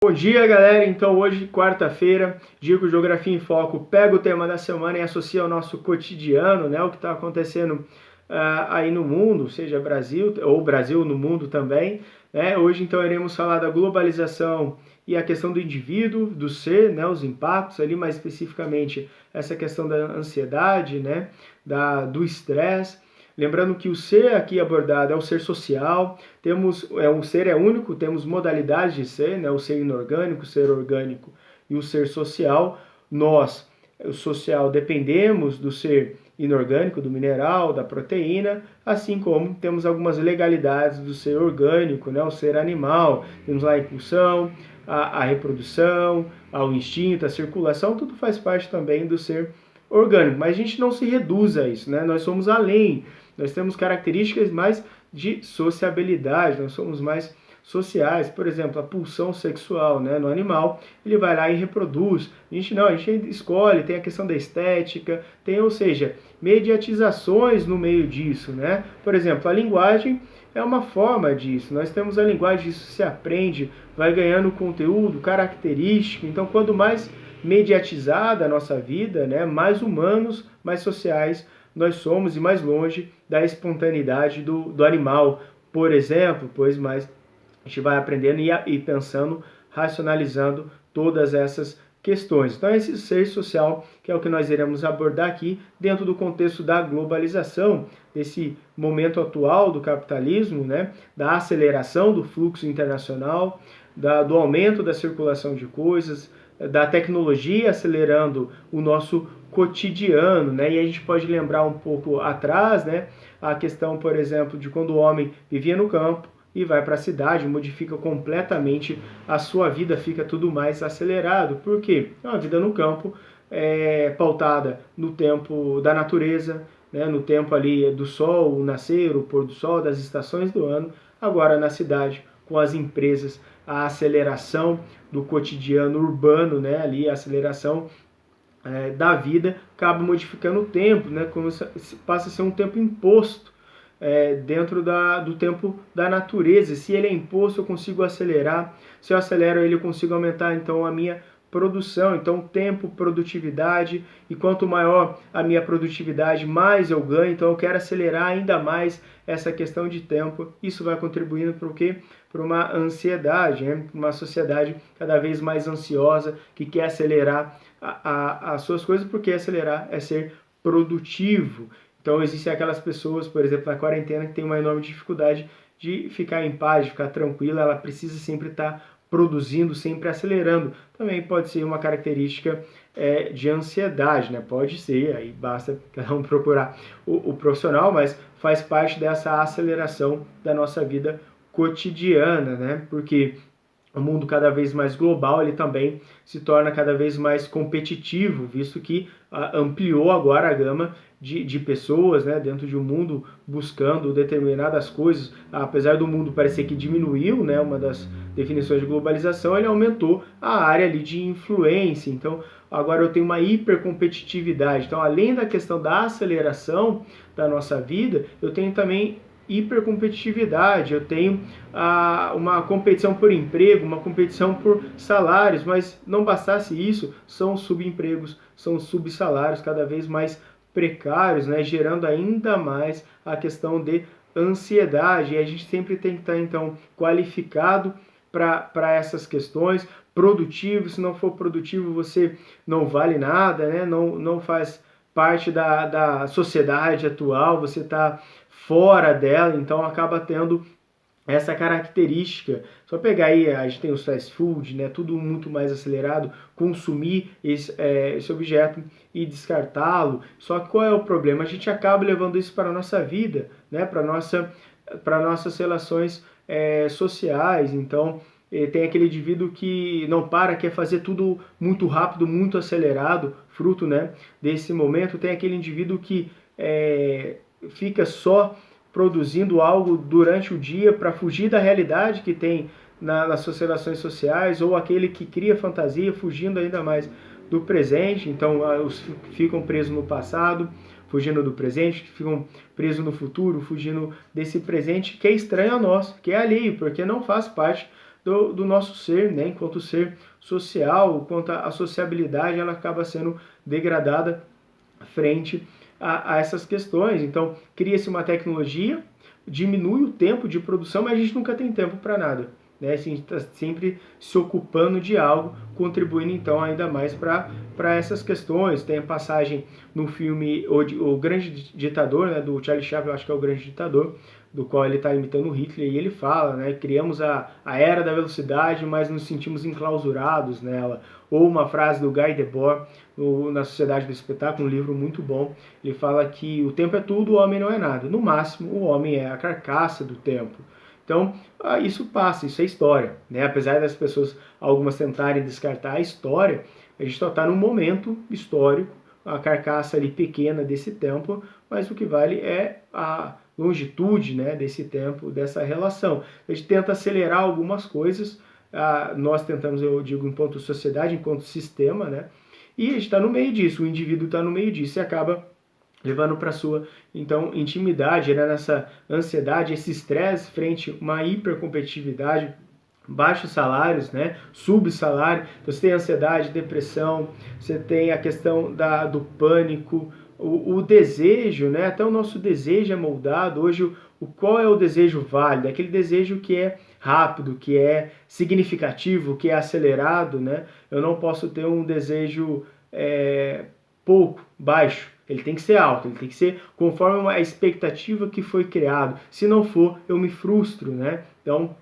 Bom dia, galera. Então hoje, quarta-feira, dia que o Geografia em Foco pega o tema da semana e associa ao nosso cotidiano, né? O que está acontecendo aí no mundo, seja Brasil ou Brasil no mundo também, né? Hoje, então, iremos falar da globalização e a questão do indivíduo, do ser, né? Os impactos ali, mais especificamente, essa questão da ansiedade, né? Do estresse. Lembrando que o ser aqui abordado é o ser social, o ser é único, temos modalidades de ser, né? O ser inorgânico, o ser orgânico e o ser social. Nós, o social, dependemos do ser inorgânico, do mineral, da proteína, assim como temos algumas legalidades do ser orgânico, né? O ser animal, temos lá a impulsão, a reprodução, o instinto, a circulação, tudo faz parte também do ser orgânico, mas a gente não se reduz a isso, né? Nós somos além. Nós temos características mais de sociabilidade, nós somos mais sociais. Por exemplo, a pulsão sexual, né? No animal, ele vai lá e reproduz. A gente não, a gente escolhe, tem a questão da estética, ou seja, mediatizações no meio disso, né? Por exemplo, a linguagem é uma forma disso. Nós temos a linguagem, isso se aprende, vai ganhando conteúdo, característica. Então, quanto mais mediatizada a nossa vida, né, mais humanos, mais sociais nós somos e mais longe da espontaneidade do animal, por exemplo, pois mais a gente vai aprendendo e pensando, racionalizando todas essas questões. Então, esse ser social, que é o que nós iremos abordar aqui, dentro do contexto da globalização, desse momento atual do capitalismo, né, da aceleração do fluxo internacional, do aumento da circulação de coisas, da tecnologia acelerando o nosso cotidiano, né? E a gente pode lembrar um pouco atrás, né, a questão, por exemplo, de quando o homem vivia no campo e vai para a cidade, modifica completamente a sua vida, fica tudo mais acelerado. Por quê? A vida no campo é pautada no tempo da natureza, né, no tempo ali do sol, o nascer, o pôr do sol, das estações do ano. Agora na cidade, com as empresas, a aceleração do cotidiano urbano, né, ali a aceleração da vida acaba modificando o tempo, né, passa a ser um tempo imposto dentro do tempo da natureza. Se ele é imposto, eu consigo acelerar. Se eu acelero ele, eu consigo aumentar então a minha produção. Então, tempo, produtividade, e quanto maior a minha produtividade, mais eu ganho. Então, eu quero acelerar ainda mais essa questão de tempo. Isso vai contribuindo para o quê? Para uma ansiedade, né? Uma sociedade cada vez mais ansiosa, que quer acelerar as suas coisas, porque acelerar é ser produtivo. Então, existem aquelas pessoas, por exemplo, na quarentena, que tem uma enorme dificuldade de ficar em paz, de ficar tranquila, ela precisa sempre estar produzindo, sempre acelerando. Também pode ser uma característica de ansiedade, né? Pode ser, aí basta cada um procurar o profissional, mas faz parte dessa aceleração da nossa vida cotidiana, né? Porque o mundo cada vez mais global, ele também se torna cada vez mais competitivo, visto que ampliou agora a gama de pessoas, né, dentro de um mundo buscando determinadas coisas. Apesar do mundo parecer que diminuiu, né, uma das definições de globalização, ele aumentou a área ali de influência. Então, agora eu tenho uma hipercompetitividade. Então, além da questão da aceleração da nossa vida, eu tenho também hipercompetitividade, eu tenho uma competição por emprego, uma competição por salários, mas não bastasse isso, são subempregos, são subsalários cada vez mais precários, né, gerando ainda mais a questão de ansiedade. E a gente sempre tem que estar, então, qualificado para essas questões, produtivo. Se não for produtivo, você não vale nada, né, não faz parte da sociedade atual, você está fora dela, então acaba tendo essa característica. Só pegar aí, a gente tem os fast food, né, tudo muito mais acelerado, consumir esse objeto e descartá-lo. Só que qual é o problema? A gente acaba levando isso para a nossa vida, né, para nossas relações sociais. Então, tem aquele indivíduo que não para, quer fazer tudo muito rápido, muito acelerado, fruto, né, desse momento. Tem aquele indivíduo que fica só produzindo algo durante o dia para fugir da realidade que tem nas suas relações sociais, ou aquele que cria fantasia, fugindo ainda mais do presente. Então, ficam presos no passado, fugindo do presente, ficam presos no futuro, fugindo desse presente que é estranho a nós, que é alheio, porque não faz parte do nosso ser, né? Enquanto ser social, quanto a sociabilidade, ela acaba sendo degradada frente a essas questões. Então, cria-se uma tecnologia, diminui o tempo de produção, mas a gente nunca tem tempo para nada. Né? A gente está sempre se ocupando de algo, contribuindo então ainda mais para essas questões. Tem a passagem no filme O Grande Ditador, né, do Charlie Chaplin, eu acho que é O Grande Ditador, do qual ele está imitando o Hitler, e ele fala, né, criamos a era da velocidade, mas nos sentimos enclausurados nela. Ou uma frase do Guy Debord, na Sociedade do Espetáculo, um livro muito bom, ele fala que o tempo é tudo, o homem não é nada. No máximo, o homem é a carcaça do tempo. Então, isso passa, isso é história. Né? Apesar das pessoas, algumas tentarem descartar a história, a gente só está num momento histórico, a carcaça ali pequena desse tempo, mas o que vale é a longitude, né, desse tempo, dessa relação. A gente tenta acelerar algumas coisas, nós tentamos, eu digo, enquanto sociedade, enquanto sistema, né, e a gente está no meio disso, o indivíduo está no meio disso e acaba levando para sua, então, intimidade, gerando essa ansiedade, esse estresse frente a uma hipercompetitividade, baixos salários, né, subsalário, então você tem ansiedade, depressão, você tem a questão do pânico, o desejo, né, até o nosso desejo é moldado, hoje qual é o desejo válido? Aquele desejo que é rápido, que é significativo, que é acelerado, né, eu não posso ter um desejo pouco, baixo, ele tem que ser alto, ele tem que ser conforme a expectativa que foi criado, se não for, eu me frustro, né, então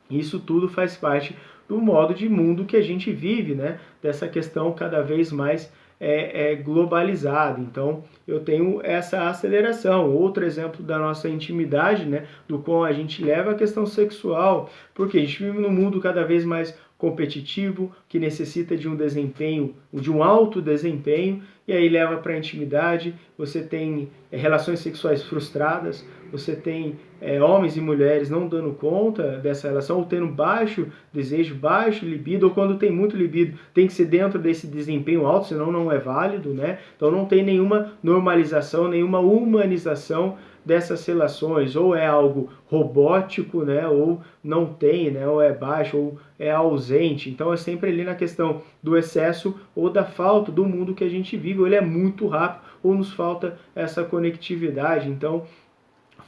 isso tudo faz parte do modo de mundo que a gente vive, né? Dessa questão cada vez mais globalizada. Então, eu tenho essa aceleração. Outro exemplo da nossa intimidade, né? Do qual a gente leva a questão sexual, porque a gente vive num mundo cada vez mais competitivo, que necessita de um desempenho, de um alto desempenho, e aí leva para a intimidade, você tem relações sexuais frustradas, você tem homens e mulheres não dando conta dessa relação, ou tendo baixo desejo, baixo libido, ou quando tem muito libido, tem que ser dentro desse desempenho alto, senão não é válido, né? Então não tem nenhuma normalização, nenhuma humanização dessas relações, ou é algo robótico, né, ou não tem, né, ou é baixo, ou é ausente. Então é sempre ali na questão do excesso ou da falta do mundo que a gente vive, ou ele é muito rápido, ou nos falta essa conectividade. Então,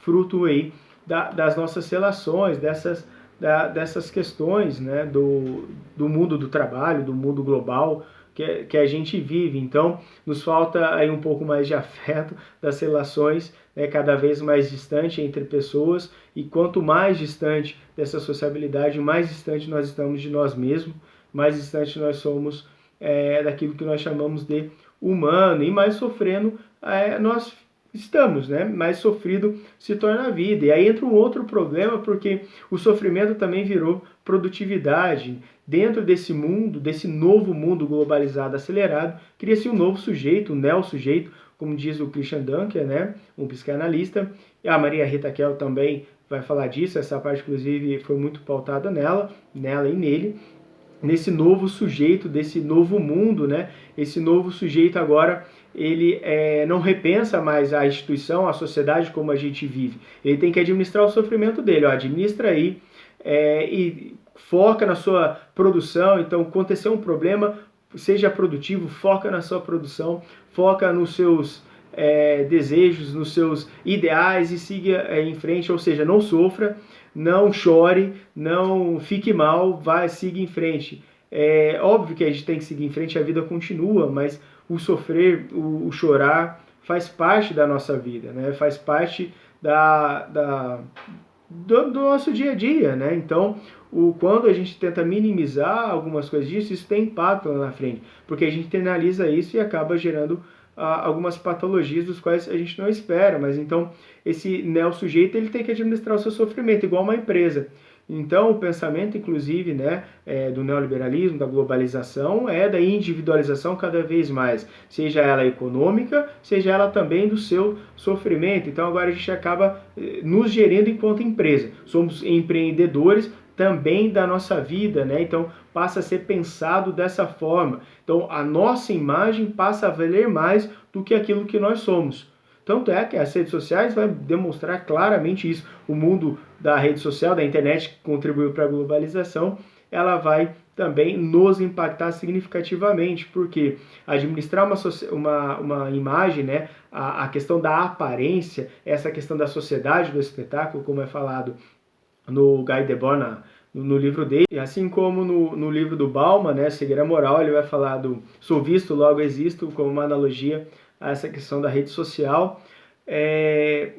fruto aí das nossas relações, dessas questões, né, do mundo do trabalho, do mundo global, que a gente vive. Então, nos falta aí um pouco mais de afeto das relações, né, cada vez mais distante entre pessoas, e quanto mais distante dessa sociabilidade, mais distante nós estamos de nós mesmos, mais distante nós somos daquilo que nós chamamos de humano, e mais sofrendo nós estamos, né? Mais sofrido se torna a vida. E aí entra um outro problema, porque o sofrimento também virou produtividade. Dentro desse mundo, desse novo mundo globalizado, acelerado, cria-se um novo sujeito, um neo-sujeito, como diz o Christian Dunker, né? Um psicanalista. E a Maria Rita Kell também vai falar disso, essa parte, inclusive, foi muito pautada nela e nele. Nesse novo sujeito, desse novo mundo, né? Esse novo sujeito agora, ele não repensa mais a instituição, a sociedade como a gente vive. Ele tem que administrar o sofrimento dele, administra aí e foca na sua produção. Então, aconteceu um problema, seja produtivo, foca na sua produção, foca nos seus desejos, nos seus ideais e siga em frente, ou seja, não sofra, não chore, não fique mal, siga em frente. É óbvio que a gente tem que seguir em frente, a vida continua, mas o sofrer, o chorar faz parte da nossa vida, né? Faz parte do nosso dia a dia, né? Então, quando a gente tenta minimizar algumas coisas disso, isso tem impacto lá na frente, porque a gente internaliza isso e acaba gerando algumas patologias dos quais a gente não espera. Mas então esse neo-sujeito, ele tem que administrar o seu sofrimento, igual uma empresa. Então o pensamento, inclusive, né, do neoliberalismo, da globalização, é da individualização cada vez mais, seja ela econômica, seja ela também do seu sofrimento. Então agora a gente acaba nos gerindo enquanto empresa, somos empreendedores também da nossa vida, né? Então passa a ser pensado dessa forma. Então a nossa imagem passa a valer mais do que aquilo que nós somos. Tanto é que as redes sociais vai demonstrar claramente isso. O mundo da rede social, da internet, que contribuiu para a globalização, ela vai também nos impactar significativamente, porque administrar uma imagem, né, a questão da aparência, essa questão da sociedade do espetáculo, como é falado no Guy Debord, no livro dele, assim como no livro do Bauman, né, Cegueira Moral, ele vai falar do sou visto, logo existo, como uma analogia a essa questão da rede social.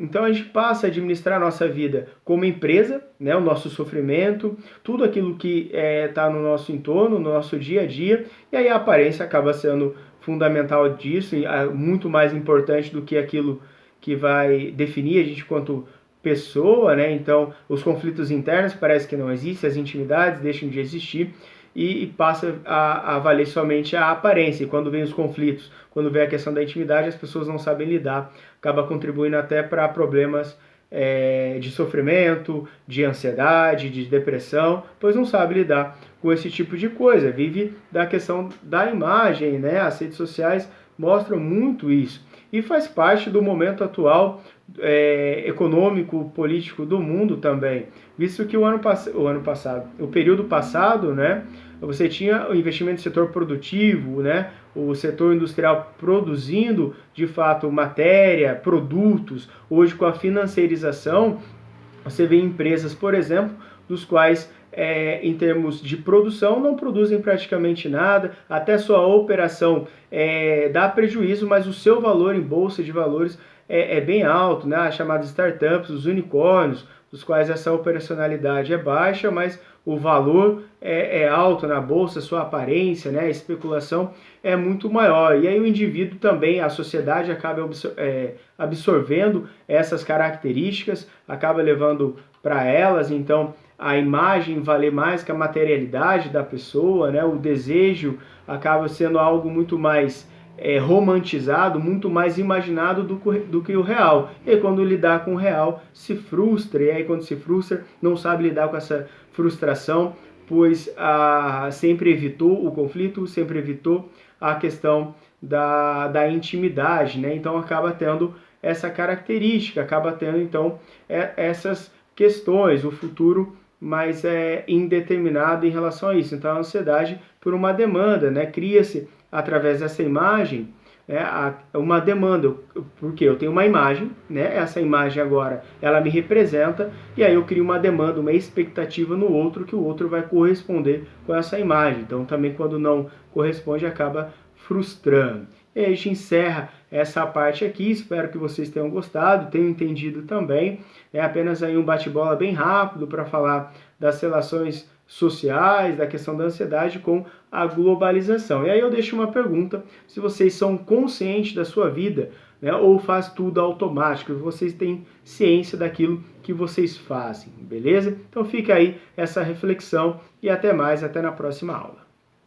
Então a gente passa a administrar a nossa vida como empresa, né, o nosso sofrimento, tudo aquilo que está no nosso entorno, no nosso dia a dia, e aí a aparência acaba sendo fundamental disso, muito mais importante do que aquilo que vai definir a gente quanto pessoa, né? Então os conflitos internos parece que não existem, as intimidades deixam de existir, e passa a valer somente a aparência. E quando vem os conflitos, quando vem a questão da intimidade, as pessoas não sabem lidar, acaba contribuindo até para problemas de sofrimento, de ansiedade, de depressão, pois não sabe lidar com esse tipo de coisa, vive da questão da imagem, né? As redes sociais mostram muito isso, e faz parte do momento atual econômico, político do mundo também, visto que o período passado, né, você tinha o investimento no setor produtivo, né, o setor industrial produzindo de fato matéria, produtos. Hoje, com a financiarização, você vê empresas, por exemplo, dos quais em termos de produção não produzem praticamente nada, até sua operação dá prejuízo, mas o seu valor em bolsa de valores é bem alto, né? As chamadas startups, os unicórnios, dos quais essa operacionalidade é baixa, mas o valor é alto na bolsa, sua aparência, né? A especulação é muito maior. E aí o indivíduo também, a sociedade acaba absorvendo essas características, acaba levando para elas, então a imagem valer mais que a materialidade da pessoa, né? O desejo acaba sendo algo muito mais romantizado, muito mais imaginado do que o real. E aí, quando lidar com o real, se frustra, e aí quando se frustra, não sabe lidar com essa frustração, pois sempre evitou o conflito, sempre evitou a questão da intimidade, né? Então acaba tendo essa característica, acaba tendo então essas questões, o futuro mais indeterminado em relação a isso. Então a ansiedade por uma demanda, né? Cria-se através dessa imagem uma demanda, porque eu tenho uma imagem, né? Essa imagem agora ela me representa, e aí eu crio uma demanda, uma expectativa no outro, que o outro vai corresponder com essa imagem. Então também quando não corresponde acaba frustrando. E aí a gente encerra essa parte aqui, espero que vocês tenham gostado, tenham entendido também. É apenas aí um bate-bola bem rápido para falar das relações sociais, da questão da ansiedade com a globalização. E aí eu deixo uma pergunta, se vocês são conscientes da sua vida, né, ou faz tudo automático, vocês têm ciência daquilo que vocês fazem, beleza? Então fica aí essa reflexão e até mais, até na próxima aula.